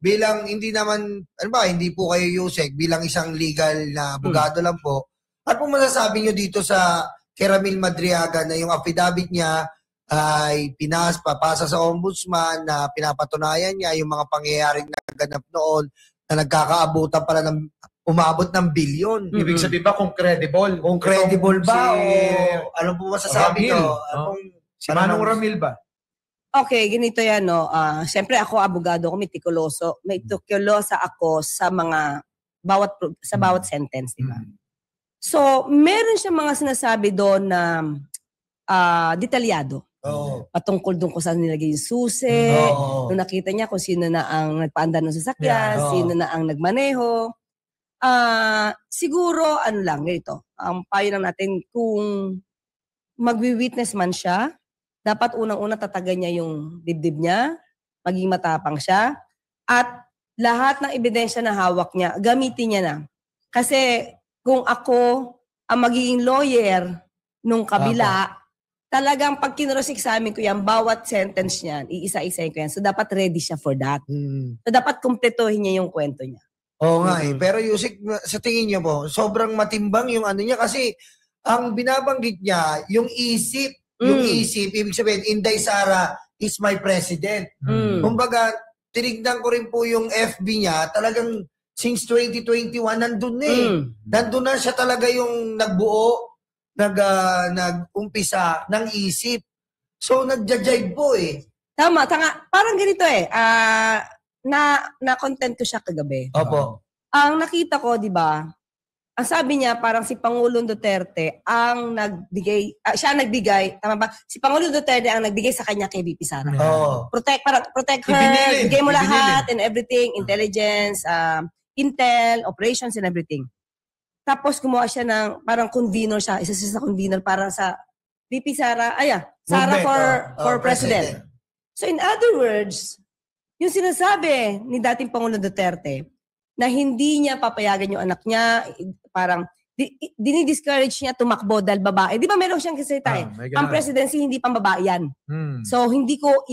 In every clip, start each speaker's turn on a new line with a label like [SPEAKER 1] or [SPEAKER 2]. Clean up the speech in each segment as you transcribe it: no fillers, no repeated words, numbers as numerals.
[SPEAKER 1] bilang hindi naman, ano ba, hindi po kayo Yusek, bilang isang legal na abogado lang po, at po masasabi nyo dito sa Keramil Madriaga na yung affidavit niya ay papasa sa ombudsman na pinapatunayan niya yung mga pangyayaring naganap noon na nagkakaabutan pala ng umabot ng bilyon.
[SPEAKER 2] Ibig sabihin ba kung credible?
[SPEAKER 1] Kung credible ba o ano po masasabi nyo?
[SPEAKER 2] Si Manong Ramil ba?
[SPEAKER 3] Okay, ganito yan, no. Siyempre ako, abogado ako, meticulosa ako sa mga bawat sentence, di ba? So, meron siya mga sinasabi doon na detalyado. Patungkol doon kung saan nilagay yung susi, nung nakita niya kung sino na ang nagpaandar ng sasakyan, sino na ang nagmaneho. Siguro, ano lang, ganito, ang payo lang natin, kung magwi-witness man siya, dapat unang-una tatagan niya yung dibdib niya, maging matapang siya, at lahat ng ebidensya na hawak niya, gamitin niya na. Kasi kung ako ang magiging lawyer nung kabila, talagang pag kinross-examine ko yan, bawat sentence niyan, iisa-isahin ko yan. So dapat ready siya for that. So dapat kumpletuhin niya yung kwento niya.
[SPEAKER 1] Oo nga eh. Pero Yusek, sa tingin niyo po, sobrang matimbang yung ano niya kasi ang binabanggit niya, yung isip, ibig sabihin, Inday Sara is my president. Kumbaga, tinignan ko rin po yung FB niya, talagang since 2021, nandun na eh. Nandun na siya talaga yung nagbuo, nag-umpisa ng isip. So, nagja-jive po eh.
[SPEAKER 3] Tama. Parang ganito eh. Na-content ko siya kagabi.
[SPEAKER 1] Opo.
[SPEAKER 3] Ang nakita ko, di ba, ang sabi niya, parang si Pangulong Duterte ang nagbigay, siya nagbigay, tama ba? Si Pangulong Duterte ang nagbigay sa kanya kay VP Sara. Protect her, bigay mo lahat and everything, intelligence, intel, operations and everything. Tapos gumawa siya ng, parang convener siya, isa sa convener para sa VP Sara, Sara for President. So in other words, yung sinasabi ni dating Pangulong Duterte, na hindi niya papayagan yung anak niya, parang dinidiscourage niya tumakbo dahil babae. Di ba meron siyang kasalita eh? Ang presidency hindi pang babae yan. So hindi ko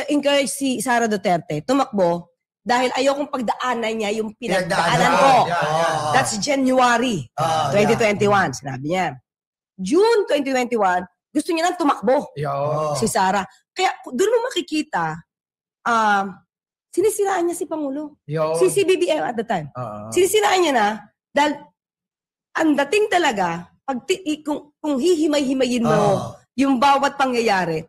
[SPEAKER 3] encourage si Sara Duterte tumakbo dahil ayokong pagdaanan niya yung pinagdaanan ko. That's January 2021, sinabi niya. June 2021, gusto niya nang tumakbo si Sara. Kaya doon mo makikita, sinisiraan niya si Pangulo. Si CBBM at the time. Sinisiraan niya na dahil ang dating talaga, kung hihimay-himayin mo yung bawat pangyayari,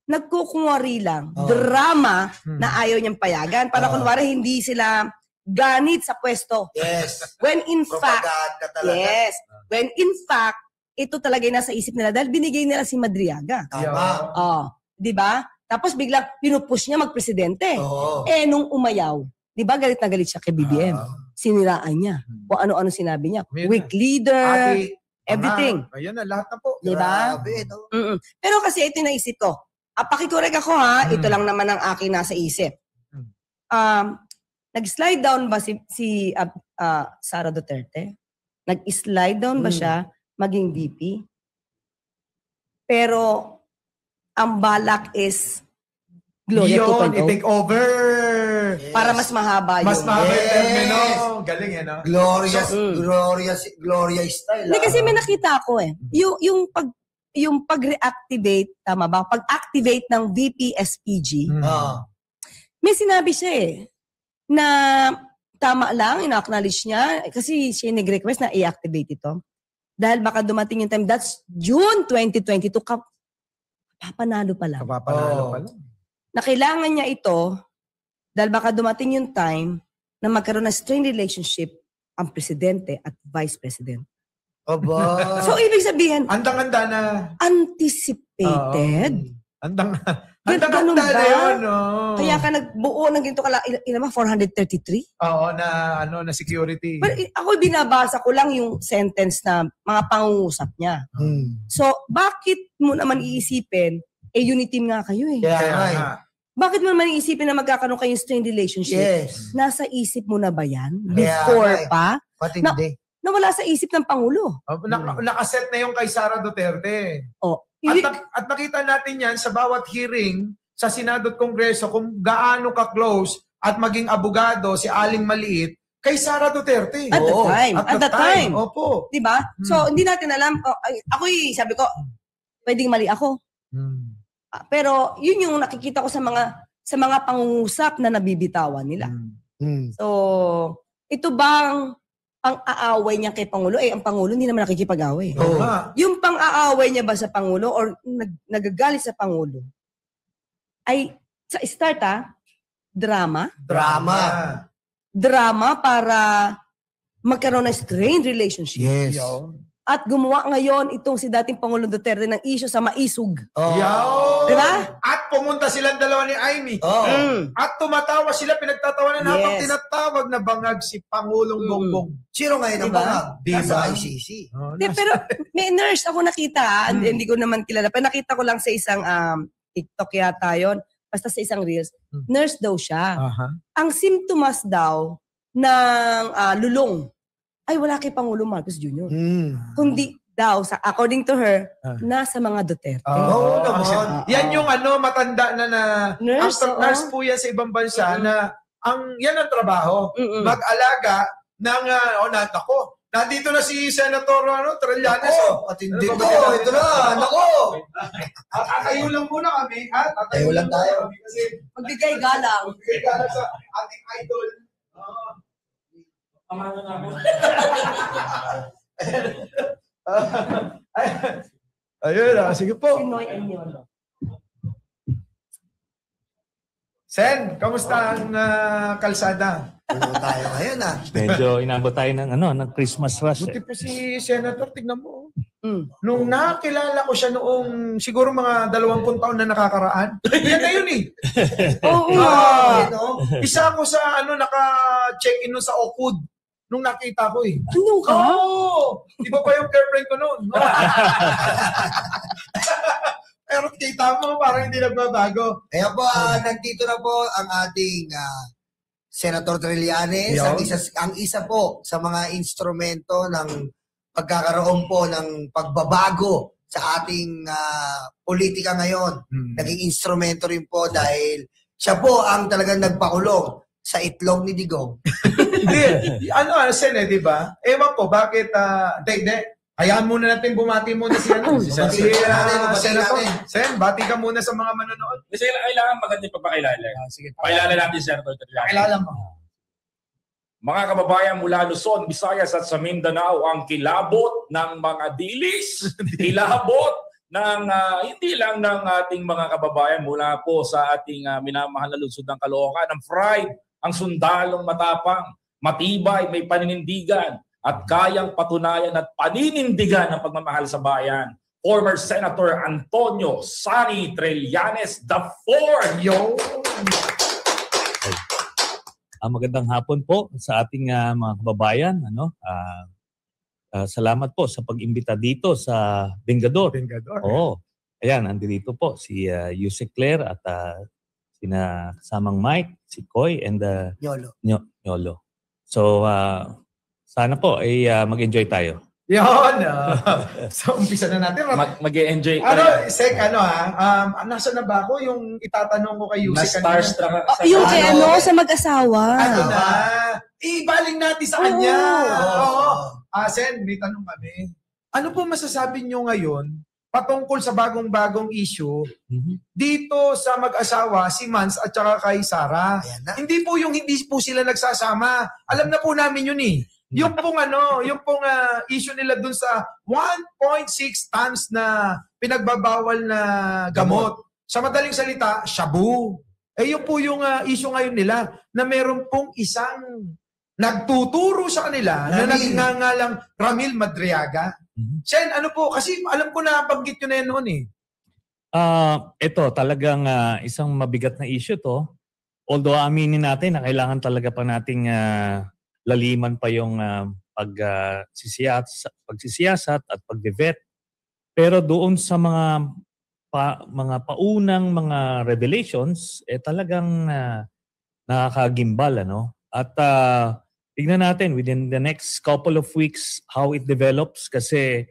[SPEAKER 3] nagkukunwari lang, drama na ayaw niyang payagan. Para kunwari hindi sila ganit sa pwesto.
[SPEAKER 1] Yes.
[SPEAKER 3] When in fact, ito talaga yung nasa isip nila dahil binigay nila si Madriaga.
[SPEAKER 1] Tama.
[SPEAKER 3] Di ba? Tapos biglang pinupush niya magpresidente. Nung umayaw, di ba galit na galit siya kay BBM? Siniraan niya. Kung ano-ano sinabi niya. Weak leader, everything.
[SPEAKER 2] Ayan na, lahat na po.
[SPEAKER 3] Di ba? Pero kasi ito yung naisip ko. Pakikorek ako ha, ito lang naman ang aking nasa isip. Nag-slide down ba si Sara Duterte? Nag-slide down ba siya maging VP? Pero ang balak is Gloria 2.0.
[SPEAKER 2] I-take over.
[SPEAKER 3] Para mas mahaba yun.
[SPEAKER 2] Mas mahaba yung termino. Galing eh, no?
[SPEAKER 1] Gloria style.
[SPEAKER 3] Kasi may nakita ako eh. Yung pag-reactivate, tama ba? Pag-activate ng VP SPG, may sinabi siya eh, na tama lang, ina-acknowledge niya, kasi siya nag-request na i-activate ito. Dahil baka dumating yung time, that's June 2022, papanalo pa lang. Na kailangan niya ito dahil baka dumating yung time na magkaroon ng strained relationship ang presidente at vice president. So, ibig sabihin,
[SPEAKER 2] andang-anda na.
[SPEAKER 3] Anticipated?
[SPEAKER 2] Andang-anda na yun, no?
[SPEAKER 3] Kaya ka nagbuo ng ginto kala, ilan ba, 433?
[SPEAKER 2] Oo, na security.
[SPEAKER 3] But ako binabasa ko lang yung sentence na mga pangungusap niya. So, bakit mo naman iisipin, unity team nga kayo eh. Bakit mo naman iisipin na magkakaroon kayong strained relationship?
[SPEAKER 1] Yes.
[SPEAKER 3] Nasa isip mo na ba yan? Before pa?
[SPEAKER 1] Matindi.
[SPEAKER 3] Nawala sa isip ng Pangulo.
[SPEAKER 2] Nakaset na yung kay Sara Duterte.
[SPEAKER 3] Oh.
[SPEAKER 2] At nakita natin yan sa bawat hearing sa Senado at Kongreso kung gaano ka-close at maging abogado si Aling Maliit kay Sara Duterte.
[SPEAKER 3] At the time. At the time.
[SPEAKER 2] Opo.
[SPEAKER 3] Diba? So, hindi natin alam. Sabi ko, pwedeng mali ako. Pero, yun yung nakikita ko sa mga pangungusap na nabibitawan nila. So, ito bang ang aaway niya kay Pangulo? Ang Pangulo hindi naman nakikipag-away. Yung pang-aaway niya ba sa Pangulo or nagagalit sa Pangulo ay, sa start drama para magkaroon ng strained relationship.
[SPEAKER 1] Yes.
[SPEAKER 3] At gumawa ngayon itong si dating Pangulong Duterte ng issue sa maisog.
[SPEAKER 2] Diba? At pumunta silang dalawa ni Amy. At tumatawa sila, pinagtatawanan habang tinatawag na bangag si Pangulong Bongbong.
[SPEAKER 1] Sino ngayon ang bangag? Sa ICC.
[SPEAKER 3] Pero may nurse ako nakita, hindi ko naman kilala. Pero nakita ko lang sa isang TikTok yata yun. Basta sa isang Reels. Nurse daw siya. Ang symptoms daw ng lulong ay wala kay Pangulo Marcos Jr. Kundi daw, according to her, nasa mga Duterte.
[SPEAKER 2] Yan yung matanda na
[SPEAKER 3] nurse,
[SPEAKER 2] nurse po yan sa ibang bansa na yan ang trabaho. Mag-alaga ng, nako, nandito na si Senator Trillanes.
[SPEAKER 1] Patindi to. Ito na. Nako.
[SPEAKER 2] Tatayo lang muna kami.
[SPEAKER 1] Tayo lang tayo.
[SPEAKER 3] Magbigay galang.
[SPEAKER 2] Magbigay galang sa ating idol.
[SPEAKER 4] Pamano na ako.
[SPEAKER 2] Ayun, sige po.
[SPEAKER 3] Pinoy and Yolo.
[SPEAKER 2] Sen, kamusta ang kalsada?
[SPEAKER 1] Ano tayo ngayon
[SPEAKER 4] Medyo inabot tayo ng Christmas rush.
[SPEAKER 2] Buti po si Senator, tignan mo. Nung nakilala ko siya noong siguro mga 20 taon na nakakaraan, yan na yun Isa ako sa naka-check-in nun sa Okud nung nakita ko
[SPEAKER 3] Ano ka?
[SPEAKER 2] Di ba pa yung girlfriend ko noon? Pero kita mo, parang hindi nagbabago.
[SPEAKER 1] Kaya po, nandito na po ang ating Senator Trillanes. Ang isa po sa mga instrumento ng pagkakaroon po ng pagbabago sa ating politika ngayon. Naging instrumento rin po dahil siya po ang talagang nagpakulong sa itlog ni Digong.
[SPEAKER 2] Sen, di ba? Ewan ko, bakit, hayaan muna natin bumati muna si Senator. Sen, bati ka muna sa mga manonood.
[SPEAKER 5] Kasi kailangan magandang pagpakilala.
[SPEAKER 2] Sige.
[SPEAKER 5] Pakilala natin si Senator Trillanes.
[SPEAKER 2] Pakilala mo.
[SPEAKER 5] Mga kababayan mula Luzon, Visayas at sa Mindanao, ang kilabot ng mga dilis, kilabot ng hindi lang ng ating mga kababayan mula po sa ating minamahal na lungsod ng Caloocan, ang pride, ang sundalong matapang, matibay, may paninindigan, at kayang patunayan at paninindigan ng pagmamahal sa bayan. Former Senator Antonio Sani Trillanes IV.
[SPEAKER 4] Magandang hapon po sa ating mga kababayan. Salamat po sa pag-imbita dito sa Vengador. Ayan, nandito po si Yusek Claire at sina kasamang Mike, si Koy, and Yolo. So, sana po ay mag-enjoy tayo.
[SPEAKER 2] Yun. So, umpisa na natin.
[SPEAKER 5] Mag-e-enjoy.
[SPEAKER 2] Sek, nasa na ba ako yung itatanong ko kay Yusek?
[SPEAKER 5] Na-starstruck.
[SPEAKER 3] Yung sa mag-asawa.
[SPEAKER 2] Ibaling natin sa kanya. Sen, may tanong kami. Ano po masasabi nyo ngayon patungkol sa bagong-bagong issue dito sa mag-asawa, si Mans at saka kay Sara? Hindi po sila nagsasama. Alam na po namin yun Yung pong issue nila dun sa 1.6 tons na pinagbabawal na gamot. Sa madaling salita, shabu. Yun po yung issue ngayon nila na meron pong isang nagtuturo sa kanila na nagngangalang Ramil Madriaga. Sen, ano po? Kasi alam ko na banggit nyo na yan noon
[SPEAKER 4] Ito, talagang isang mabigat na issue to. Although aminin natin na kailangan talaga pa nating laliman pa yung pagsisiyasat at pag-vet. Pero doon sa mga paunang mga revelations, talagang nakakagimbal. At tignan natin within the next couple of weeks how it develops kasi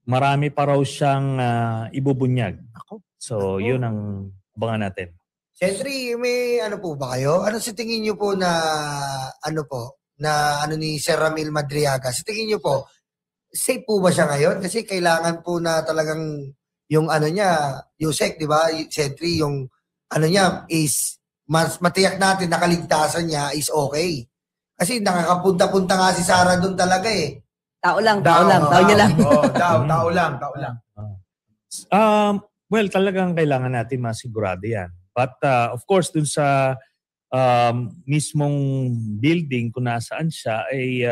[SPEAKER 4] marami pa raw siyang ibubunyag. So, yun ang abangan natin.
[SPEAKER 1] Sentry, may ano po ba kayo? Ano sa tingin niyo po na ni Sir Ramil Madriaga? Sa tingin niyo po, safe po ba siya ngayon? Kasi kailangan po na talagang yung ano niya, Yusek, di ba? Sentry, yung ano niya is mas matiyak natin na kaligtasan niya is okay. Kasi nakakapunta-punta nga si Sarah doon talaga eh.
[SPEAKER 3] Tao niya lang.
[SPEAKER 2] Tao lang.
[SPEAKER 4] Well, talagang kailangan natin masigurado yan. But of course, dun sa mismong building kung nasaan siya, ay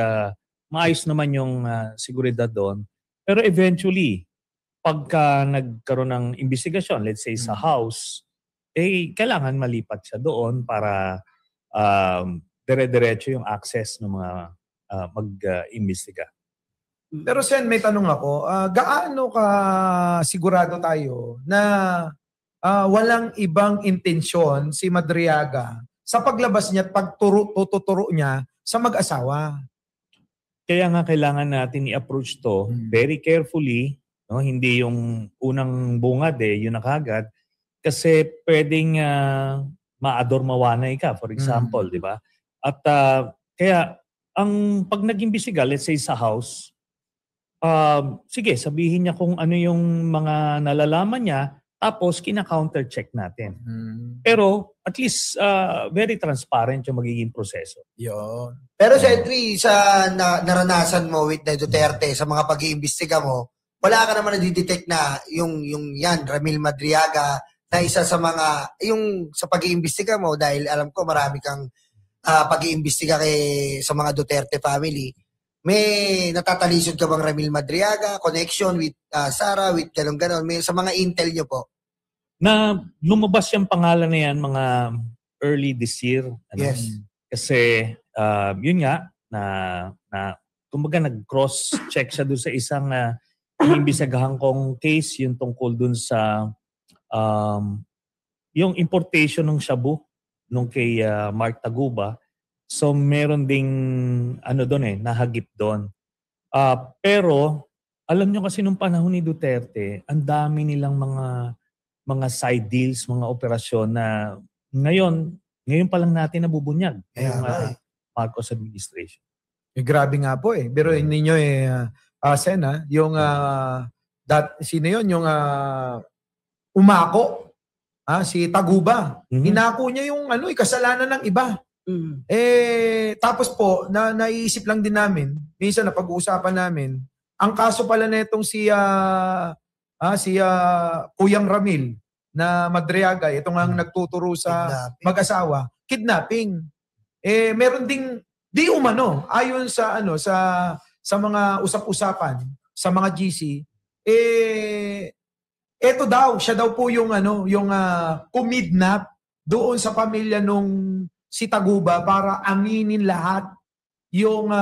[SPEAKER 4] maayos naman yung seguridad doon. Pero eventually, pagka nagkaroon ng investigasyon, let's say sa house, kailangan malipat siya doon para dire-diretso yung access ng mga mag-imbestiga.
[SPEAKER 2] Pero Sen, may tanong ako, gaano ka sigurado tayo na walang ibang intensyon si Madriaga sa paglabas niya at pagtuturo niya sa mag-asawa?
[SPEAKER 4] Kaya nga kailangan natin i-approach to very carefully, no? Hindi yung unang bungad yun na kagad. Kasi pwedeng maadormawanay ka, for example, di ba? At kaya, pag nag-imbestiga, let's say sa house, sige, sabihin niya kung ano yung mga nalalaman niya, tapos kina-counter-check natin. Pero at least very transparent yung magiging proseso.
[SPEAKER 2] Yun.
[SPEAKER 1] Pero Sentry, sa naranasan mo with Duterte, sa mga pag-iimbestiga mo, wala ka naman na-detect na yung yan, Ramil Madriaga, na isa sa mga, yung sa pag-iimbestiga mo, dahil alam ko marami kang pag-iimbestiga sa mga Duterte family, may natatalisod ka bang Ramil Madriaga, connection with Sarah, with ganon-ganon, may sa mga intel nyo po?
[SPEAKER 4] Na lumabas yung pangalan na yan mga early this year.
[SPEAKER 1] Yes.
[SPEAKER 4] Kasi yun nga, kumbaga nag-cross-check siya doon sa isang inimbisagahan kong case, yung tungkol doon sa yung importation ng shabu nung kay Mark Taguba. So meron ding doon nahagip doon. Pero alam nyo kasi nung panahon ni Duterte, ang dami nilang mga side deals, mga operasyon na ngayon pa lang natin nabubunyag yung Marcos administration.
[SPEAKER 2] Grabe nga po Pero ninyo Sen, yung sino yun? Yung umako. Si Taguba. Inako niya yung kasalanan ng iba. Tapos po, naiisip lang din namin, minsan na pag-uusapan namin, ang kaso pala netong si Kuyang Ramil na Madriaga, itong ang nagtuturo sa mag-asawa, kidnapping. Meron ding di umano ayon sa sa mga usap-usapan sa mga GC, eto daw, siya daw po yung kumidnap doon sa pamilya nung si Taguba para aminin lahat yung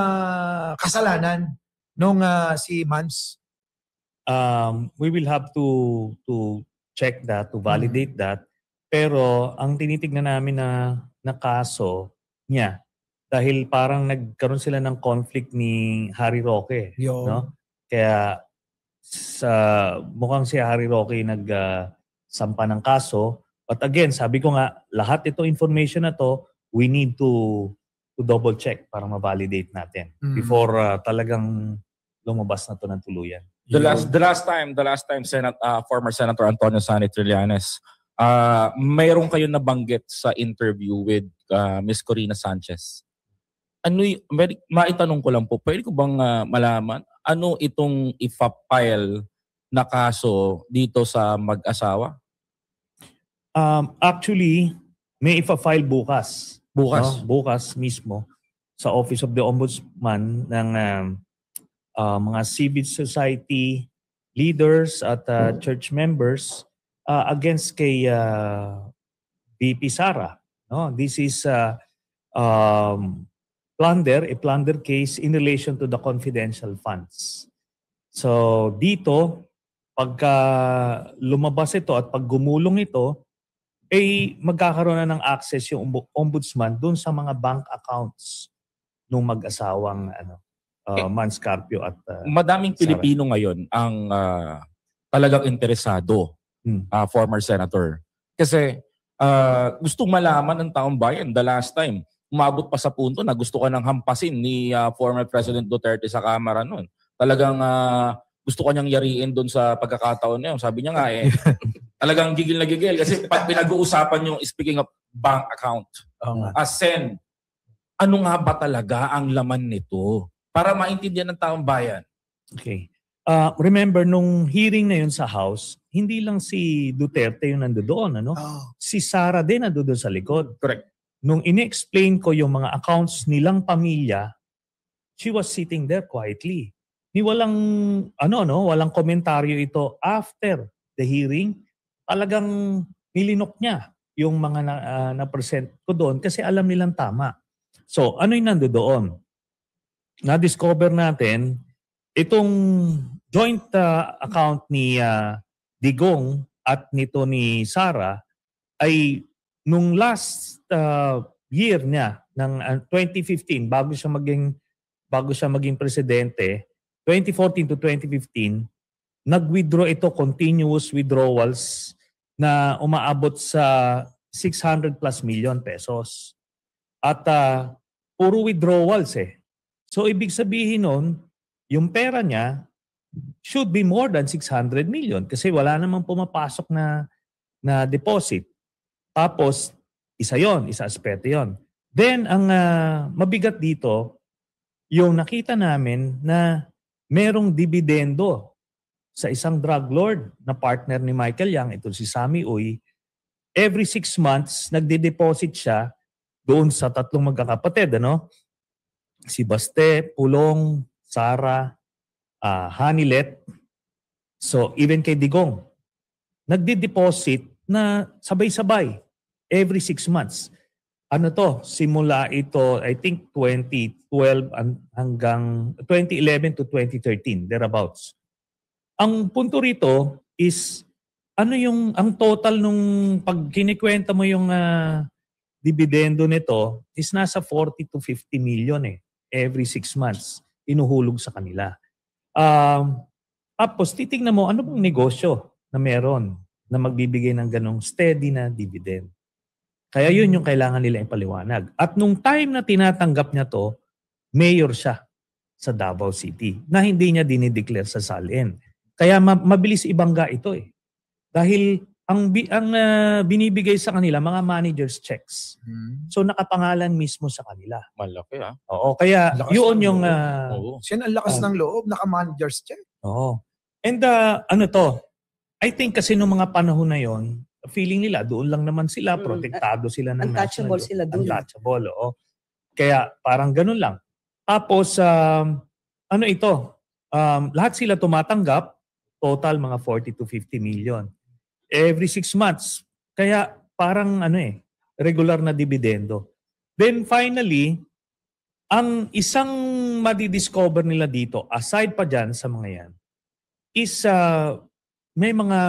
[SPEAKER 2] kasalanan nung si Mans.
[SPEAKER 4] We will have to check that, to validate that. Pero ang tinitignan namin na kaso niya, dahil parang nagkaroon sila ng conflict ni Harry Roque. No? Kaya mukhang si Harry Roque nagsampa ng kaso. But again, sabi ko nga, lahat ito information na to, we need to double check para ma-validate natin before talagang lumabas na to ng tuluyan.
[SPEAKER 5] The last time former Senator Antonio Sani Trillanes, mayroon kayo nabanggit sa interview with Ms. Corina Sanchez. Maitanong ko lang po, pwede ko bang malaman ano itong ipa-file na kaso dito sa mag-asawa?
[SPEAKER 4] Actually, may ipa-file bukas.
[SPEAKER 5] Bukas?
[SPEAKER 4] No? Bukas mismo sa Office of the Ombudsman ng mga civil society leaders at church members against kay VP Sara. No? This is a plunder case in relation to the confidential funds. So dito, pagka lumabas ito at pag gumulong ito, magkakaroon na ng access yung ombudsman dun sa mga bank accounts ng mag-asawang Mans Carpio at
[SPEAKER 5] madaming Pilipino ngayon ang talagang interesado, former senator. Kasi gustong malaman ng taong bayan the last time. Umabot pa sa punto na gusto ka nang hampasin ni former President Duterte sa Kamara noon. Talagang gusto ka niyang yariin doon sa pagkakataon na yun. Sabi niya nga talagang gigil na gigil. Kasi pag pinag-uusapan yung speaking of bank account, Sen, ano nga ba talaga ang laman nito? Para maintindihan ng taong bayan.
[SPEAKER 4] Okay. Remember, nung hearing na yun sa House, hindi lang si Duterte yung nandoon, ano? Si Sara din nandoon sa likod.
[SPEAKER 5] Correct.
[SPEAKER 4] Nung ini-explain ko yung mga accounts nilang pamilya, she was sitting there quietly. Walang walang komentaryo ito after the hearing. Talagang nilinok niya yung mga na-present ko doon kasi alam nilang tama. So, ano yung nandoon? Na-discover natin itong joint account ni Digong at nito ni Sara ay nung last year niya ng 2015 bago siya maging presidente, 2014 to 2015, nag-withdraw ito continuous withdrawals na umaabot sa 600 plus million pesos. At puro withdrawals So ibig sabihin nun, yung pera niya should be more than 600 million kasi wala namang pumapasok na deposit. Tapos, isa aspeto yon. Then, ang mabigat dito, yung nakita namin na merong dividendo sa isang drug lord na partner ni Michael Yang, ito si Sammy Uy. Every 6 months, nagde-deposit siya doon sa tatlong magkakapatid, Si Baste, Pulong, Sara, Hanilet. So, even kay Digong, nagde-deposit na sabay-sabay every 6 months. Simula ito, I think 2012 hanggang 2011 to 2013, thereabouts. Ang punto rito is, ang total nung pag kinikwenta mo yung dividendo nito is nasa 40 to 50 million every 6 months inuhulog sa kanila. Tapos titignan mo ano bang negosyo na meron na magbibigay ng ganong steady na dividend. Kaya yun yung kailangan nila ipaliwanag. At nung time na tinatanggap niya to, mayor siya sa Davao City na hindi niya dinideclare sa SALN. Kaya mabilis ibangga ito Dahil ang binibigay sa kanila, mga manager's checks. So nakapangalan mismo sa kanila.
[SPEAKER 5] Malaki
[SPEAKER 4] Oo, kaya yun yung...
[SPEAKER 2] Siya ang lakas ng loob, naka-manager's check.
[SPEAKER 4] Oo. And I think kasi nung mga panahon na yon, feeling nila doon lang naman sila, protektado sila ng
[SPEAKER 3] untouchable sila doon.
[SPEAKER 4] Untouchable, oo. Kaya parang ganun lang. Tapos, lahat sila tumatanggap, total mga 40 to 50 million. Every 6 months. Kaya parang regular na dividendo. Then finally, ang isang madidiscover nila dito, aside pa dyan sa mga yan, is may mga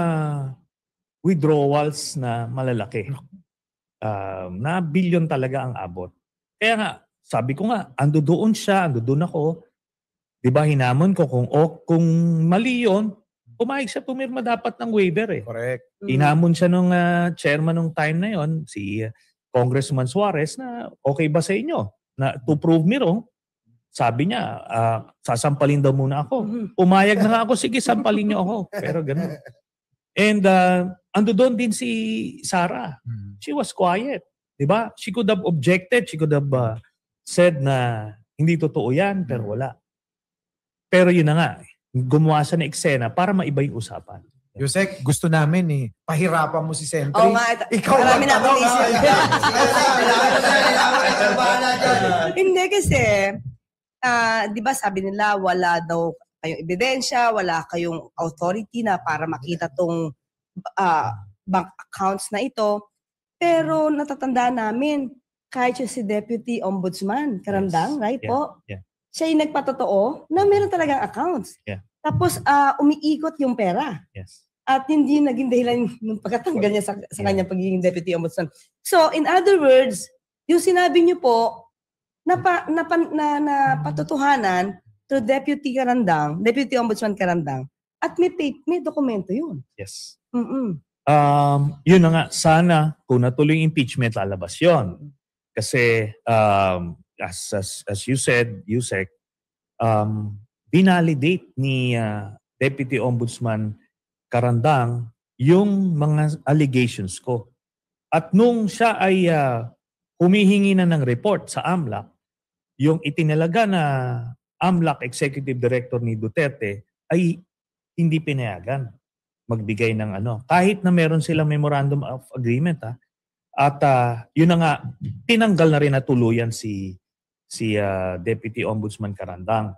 [SPEAKER 4] withdrawals na malalaki. Na billion talaga ang abot. Kaya nga, sabi ko nga, doon ako. Diba, hinamon ko kung mali yun, pumayag siya pumirma dapat ng waiver
[SPEAKER 2] Correct.
[SPEAKER 4] Hinamon siya nung chairman nung time na yon, si Congressman Suarez, na okay ba sa inyo? Na to prove me wrong, sabi niya, sasampalin daw muna ako. Pumayag na nga ako, sige, sampalin niyo ako. Pero ganun. And doon din si Sara. She was quiet. Diba? She could have objected. She could have said na hindi totoo yan, pero wala. Pero yun na nga, gumawa siya ng eksena para maiba yung usapan.
[SPEAKER 2] Yusek, gusto namin pahirapan mo si Sentry.
[SPEAKER 3] Oo nga,
[SPEAKER 2] ikaw
[SPEAKER 3] marami na akong isip. Hindi kasi, di ba sabi nila, wala daw kayong ebidensya, wala kayong authority na para makita tong bank accounts na ito. Pero natatandaan namin, kahit siya si Deputy Ombudsman, Karandang, right po?
[SPEAKER 4] Yeah.
[SPEAKER 3] Siya yung nagpatotoo na meron talagang accounts.
[SPEAKER 4] Yeah.
[SPEAKER 3] Tapos umiikot yung pera.
[SPEAKER 4] Yes.
[SPEAKER 3] At hindi naging dahilan ng pagkatanggal niya sa kanyang pagiging Deputy Ombudsman. So, in other words, yung sinabi niyo po, na patutuhanan to Deputy Karandang, Deputy Ombudsman Karandang, at may dokumento yun.
[SPEAKER 4] Yes. Yun na nga, sana kung natuloy yung impeachment, lalabas yun. Kasi as you said, Yusek, binalidate ni Deputy Ombudsman Carandang yung mga allegations ko. At nung siya ay humihingi na ng report sa AMLAC, yung itinalaga na AMLAC Executive Director ni Duterte ay hindi pinayagan magbigay ng kahit na meron silang memorandum of agreement at yun na nga tinanggal na rin na tuluyan si Deputy Ombudsman Carandang.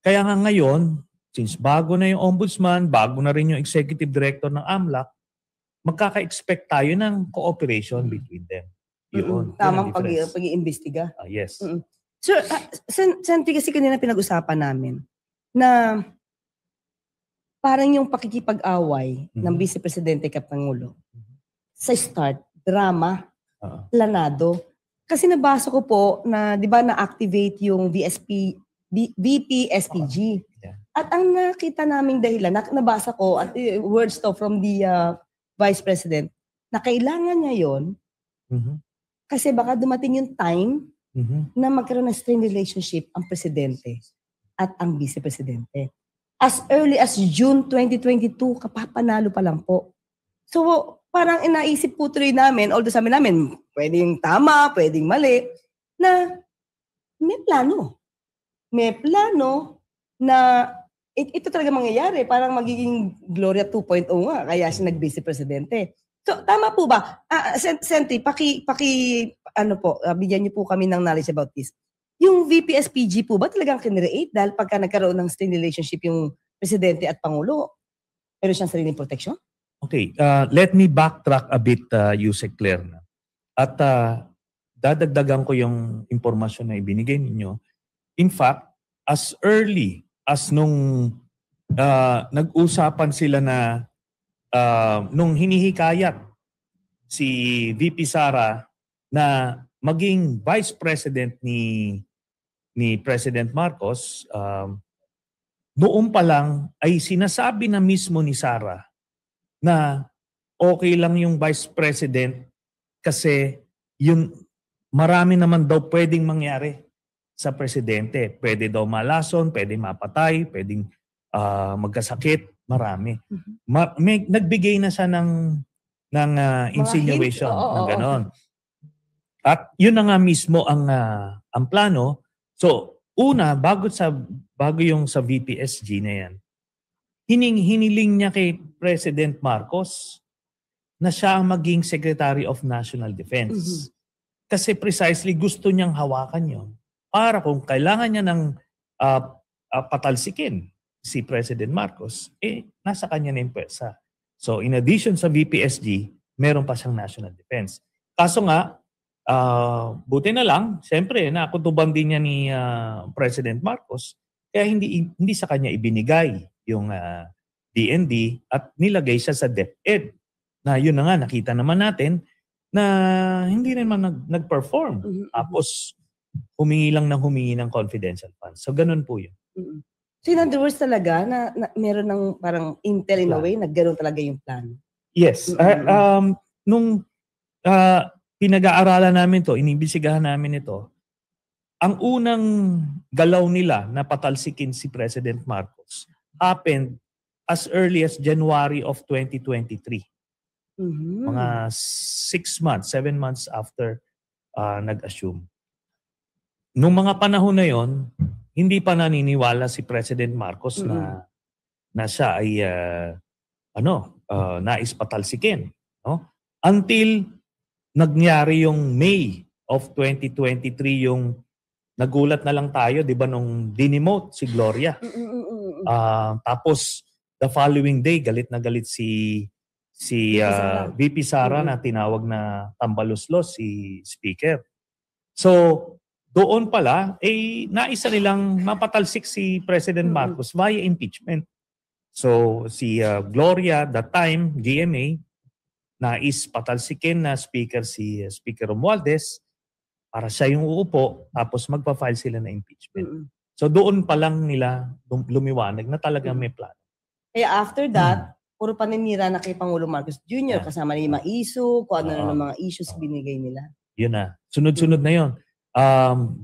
[SPEAKER 4] Kaya nga ngayon, since bago na yung ombudsman, bago na rin yung executive director ng AMLAC, magkaka-expect tayo ng cooperation between them. Yun.
[SPEAKER 3] Tamang pag-iimbestiga.
[SPEAKER 4] Yes.
[SPEAKER 3] Sir, Sentry, kasi kanina pinag-usapan namin na parang yung pakikipag-away ng Vice Presidente kay Pangulo sa start, drama, planado. Kasi nabasa ko po na, di ba, na-activate yung VP-SPG. At ang nakita naming dahilan, nabasa ko, at words to from the Vice President, na kailangan niya yun kasi baka dumating yung time na magkaroon ng strained relationship ang Presidente at ang Vice Presidente. As early as June 2022, kapapanalo pa lang po. So, parang inaisip po tuloy namin, although sabi namin, pwedeng tama, pwedeng mali, na may plano. May plano na ito talaga mangyayari. Parang magiging Gloria 2.0 nga, kaya siya nag-Vice Presidente. So, tama po ba? Sentry, bigyan niyo po kami ng knowledge about this. Yung VP-SPG po ba talagang kinreate dahil pagka nagkaroon ng strained relationship yung Presidente at Pangulo, meron siyang sariling protection?
[SPEAKER 4] Okay, let me backtrack a bit, Yusek Claire. At dadagdagan ko yung impormasyon na ibinigay ninyo. In fact, as early as nung nag-usapan sila na nung hinihikayat si VP Sara na maging Vice President ni President Marcos, noon pa lang ay sinasabi na mismo ni Sara na okay lang yung Vice President kasi yung marami naman daw pwedeng mangyari sa Presidente. Pwede daw malason, pwede mapatay, pwedeng magkasakit, marami. Nagbigay na siya ng insinuation ng ganon. At yun na nga mismo ang plano. So, una, bago yung sa VPSG na yan, hiniling niya kay President Marcos na siya ang maging Secretary of National Defense. Kasi precisely gusto niyang hawakan yun para kung kailangan niya ng patalsikin si President Marcos, nasa kanya na yung pwersa. So, in addition sa VPSG, meron pa siyang National Defense. Kaso nga, buti na lang, siyempre, nakutuban din niya ni President Marcos, kaya hindi sa kanya ibinigay yung DND at nilagay siya sa DepEd. Na yun na nga, nakita naman natin na hindi naman nag-perform. Tapos, humingi ng confidential funds. So, ganun po yun.
[SPEAKER 3] So, in other words talaga, na meron ng parang intel in a way, na gano'n talaga yung plano.
[SPEAKER 4] Yes. Nung pinag-aaralan namin to, inimbisigahan namin ito, ang unang galaw nila na patalsikin si President Marcos happened as early as January of 2023. Mga 6 months, 7 months after nag-assume. Nung mga panahon na yon, hindi pa naniniwala si President Marcos na siya ay nais patalsikin, no? Until nagyari yung May of 2023, yung nagulat na lang tayo, 'di ba, nung dinemote si Gloria. Tapos the following day galit na galit si VP Sara na tinawag na tambaluslos si Speaker. So doon pala, naisa nilang mapatalsik si President Marcos via impeachment. So, si Gloria, that time, GMA, nais patalsikin na speaker si Speaker Romualdez para siya yung uupo, tapos magpa-file sila na impeachment. So, doon pa lang nila lumiwanag na talagang may plano.
[SPEAKER 3] Kaya after that, puro paninira na kay Pangulo Marcos Jr. Kasama na yung mga issue, kung ano na mga issues binigay nila.
[SPEAKER 4] Yun na. Sunod-sunod na yun.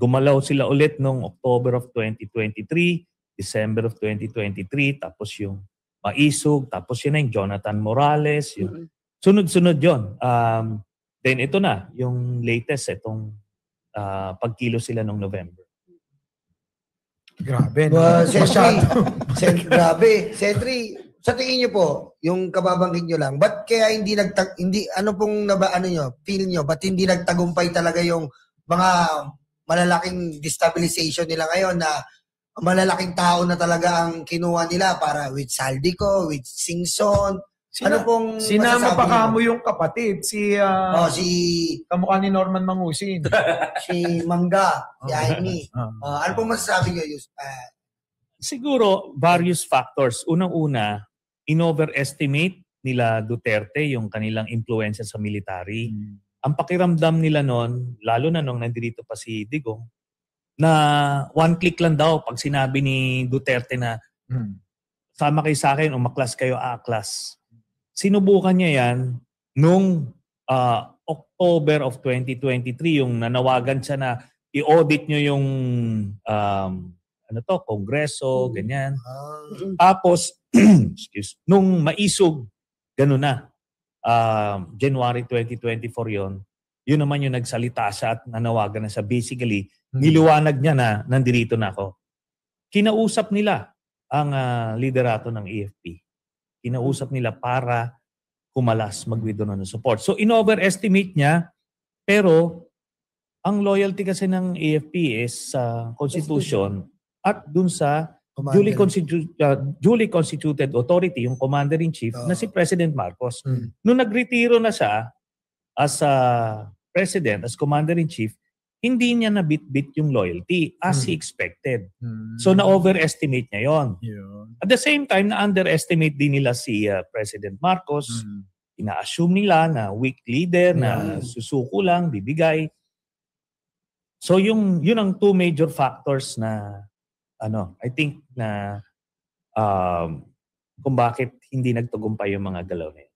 [SPEAKER 4] Gumalaw sila ulit noong October of 2023, December of 2023, tapos yung Maisog, tapos yun na yung Jonathan Morales. Yung, sunod-sunod yun. Then ito na, yung latest, itong pagkilo sila noong November.
[SPEAKER 2] Grabe.
[SPEAKER 1] Grabe. Sentry, sa tingin niyo po, yung kababanggit niyo lang, ba't kaya feel niyo, ba't hindi nagtagumpay talaga yung mga malalaking destabilization nila ngayon na malalaking tao na talaga ang kinuha nila para with Saldico, with Singson. Ano pong
[SPEAKER 2] sinama pa kamo yung kapatid, si kamukha ni Norman Mangusin.
[SPEAKER 1] Si Mangga, si Aimee. Ano pong masasabi niyo?
[SPEAKER 4] Siguro, various factors. Unang-una, in-overestimate nila Duterte yung kanilang influensya sa military. Ang pakiramdam nila noon, lalo na nung nandito pa si Digong, na one click lang daw pag sinabi ni Duterte na sama kayo sa akin, umaklas kayo, aaklas. Sinubukan niya yan nung October of 2023, yung nanawagan siya na i-audit nyo yung Kongreso, ganyan. Tapos, nung Maisog, gano'n na. January 2024 yon. Yun naman yung nagsalita siya at nanawagan na siya. Basically, niliwanag niya na nandirito na ako. Kinausap nila ang liderato ng AFP. Kinausap nila para kumalas, mag-withdraw ng support. So, in-overestimate niya, pero ang loyalty kasi ng AFP is sa Constitution at dun sa duly constituted authority, yung Commander-in-Chief, na si President Marcos. Nung nagretiro na siya as President, as Commander-in-Chief, hindi niya nabit-bit yung loyalty as he expected. So, na-overestimate niya yon. At the same time, na-underestimate din nila si President Marcos. Ina-assume nila na weak leader, na susuko lang, bibigay. So, yun ang two major factors na I think na kung bakit hindi nagtagumpay yung mga galaw na yun.